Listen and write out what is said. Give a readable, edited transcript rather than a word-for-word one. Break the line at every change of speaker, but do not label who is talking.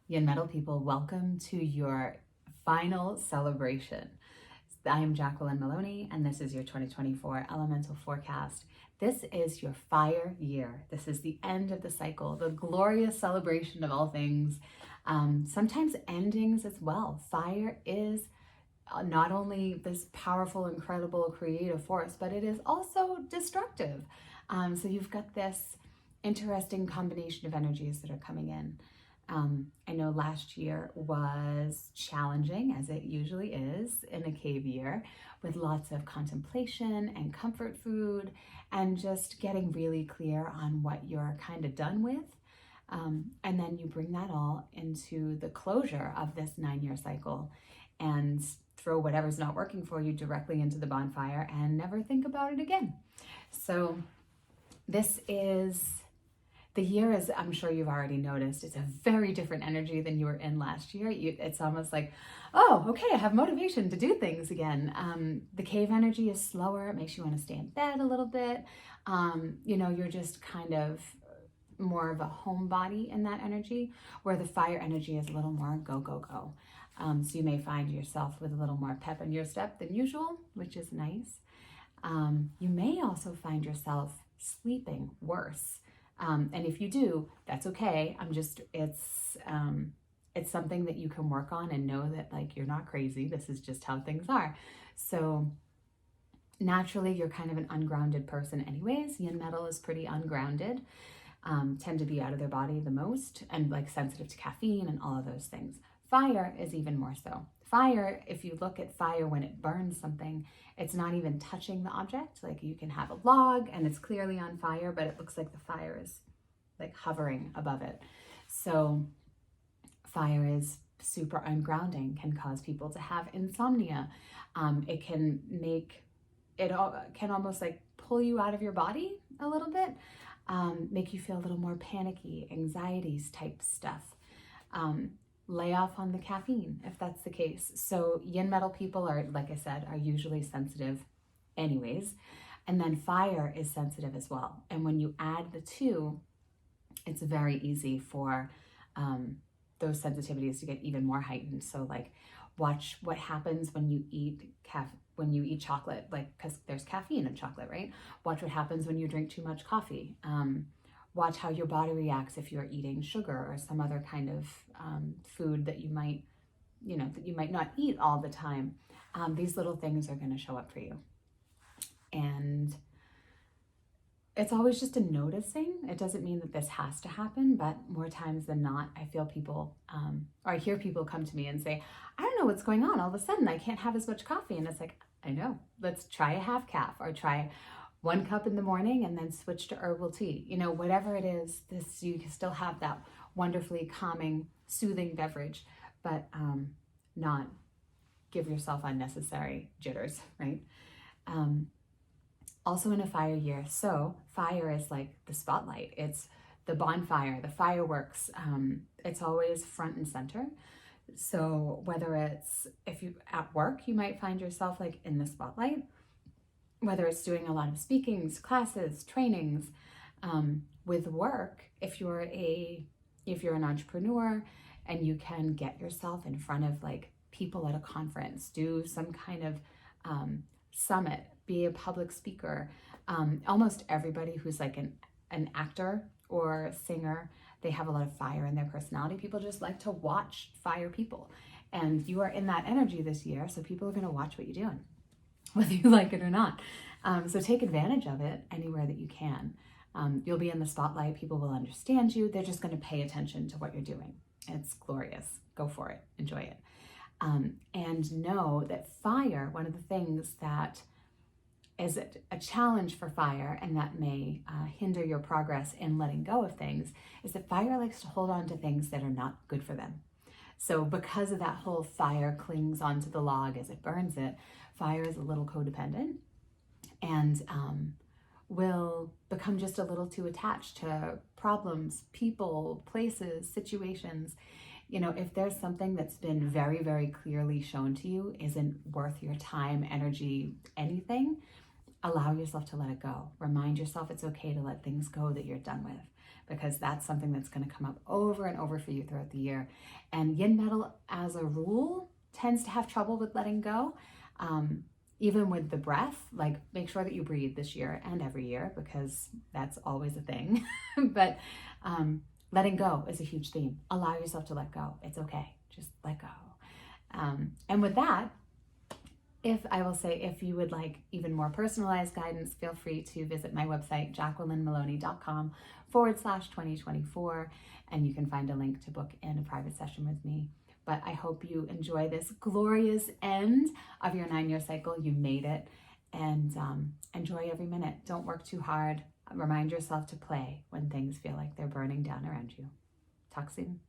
Yin Metal people, welcome to your final celebration. I am Jacqueline Maloney, and this is your 2024 elemental forecast. This is your fire year. This is the end of the cycle, the glorious celebration of all things, sometimes endings as well. Fire is not only this powerful, incredible, creative force, but it is also destructive. So you've got this interesting combination of energies that are coming in. I know last year was challenging, as it usually is in a cave year, with lots of contemplation and comfort food and just getting really clear on what you're kind of done with. And then you bring that all into the closure of this 9-year cycle and throw whatever's not working for you directly into the bonfire and never think about it again. So this is the year, as I'm sure you've already noticed, it's a very different energy than you were in last year. It's almost like, oh, okay, I have motivation to do things again. The cave energy is slower. It makes you want to stay in bed a little bit. You're just kind of more of a homebody in that energy, where the fire energy is a little more go, go, go. So you may find yourself with a little more pep in your step than usual, which is nice. You may also find yourself sleeping worse. And if you do, that's okay. It's something that you can work on and know that like, you're not crazy. This is just how things are. So naturally, you're kind of an ungrounded person anyways. Yin Metal is pretty ungrounded, tend to be out of their body the most and like sensitive to caffeine and all of those things. Fire is even more so. Fire, if you look at fire when it burns something, it's not even touching the object. Like you can have a log and it's clearly on fire, but it looks like the fire is like hovering above it. So fire is super ungrounding, can cause people to have insomnia. It can almost like pull you out of your body a little bit, make you feel a little more panicky, anxieties type stuff. Lay off on the caffeine if that's the case. So Yin Metal people are, like I said, are usually sensitive anyways. And then fire is sensitive as well. And when you add the two, it's very easy for those sensitivities to get even more heightened. So like watch what happens when you eat chocolate, like, because there's caffeine in chocolate, right? Watch what happens when you drink too much coffee. Watch how your body reacts if you're eating sugar or some other kind of food that you might not eat all the time. These little things are going to show up for you. And it's always just a noticing. It doesn't mean that this has to happen, but more times than not, I feel people, or I hear people come to me and say, I don't know what's going on. All of a sudden, I can't have as much coffee. And it's like, I know, let's try a half calf or try 1 cup in the morning and then switch to herbal tea. Whatever it is, you can still have that wonderfully calming, soothing beverage, but not give yourself unnecessary jitters, right? Also in a fire year, so fire is like the spotlight. It's the bonfire, the fireworks. It's always front and center. So whether it's, if you at work, you might find yourself like in the spotlight, whether it's doing a lot of speakings, classes, trainings. With work, if you're an entrepreneur and you can get yourself in front of like people at a conference, do some kind of summit, be a public speaker. Almost everybody who's like an actor or singer, they have a lot of fire in their personality. People just like to watch fire people. And you are in that energy this year, so people are going to watch what you're doing, whether you like it or not. So take advantage of it anywhere that you can. You'll be in the spotlight. People will understand you. They're just going to pay attention to what you're doing. It's glorious. Go for it. Enjoy it. And know that fire, one of the things that is a challenge for fire and that may hinder your progress in letting go of things, is that fire likes to hold on to things that are not good for them. So because of that whole fire clings onto the log as it burns it, fire is a little codependent and will become just a little too attached to problems, people, places, situations. If there's something that's been very, very clearly shown to you isn't worth your time, energy, anything, allow yourself to let it go. Remind yourself it's okay to let things go that you're done with. because that's something that's going to come up over and over for you throughout the year. And Yin Metal, as a rule, tends to have trouble with letting go. Even with the breath, like make sure that you breathe this year and every year, because that's always a thing. But letting go is a huge theme. Allow yourself to let go. It's okay. Just let go. And with that, if you would like even more personalized guidance, feel free to visit my website, jacquelinemaloney.com/2024, and you can find a link to book in a private session with me. But I hope you enjoy this glorious end of your 9-year cycle. You made it, and enjoy every minute. Don't work too hard. Remind yourself to play when things feel like they're burning down around you. Talk soon.